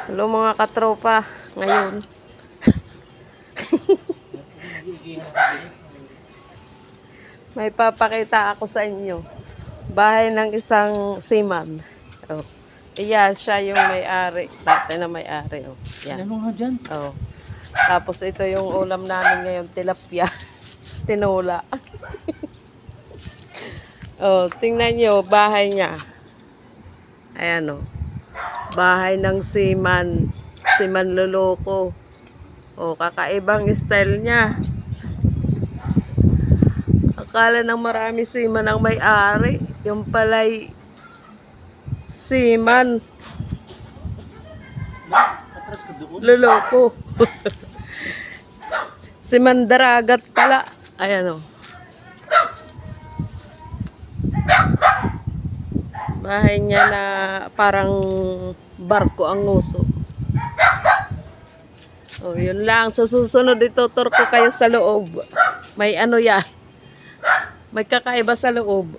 Hello mga katropa, ngayon. May papakita ako sa inyo. Bahay ng isang seaman. Oh. Iya, siya yung may-ari. Dati na may-ari. Oh. Yan. Ano nga dyan? Oh. Tapos ito yung ulam namin ngayon, tilapia. Tinola. Oh, tingnan nyo, bahay niya. Ayan oh. Bahay ng seaman. Seaman loloko. Oh, kakaibang style niya. Akala ng marami seaman ang may-ari. Yung pala'y seaman Atras ka doon. loloko. Seaman daragat pala. Ayan oh. Bahay niya na parang barko ang nguso. Oh, yun lang. Sa susunod itutur ko kayo sa loob. May ano yan. May kakaiba sa loob.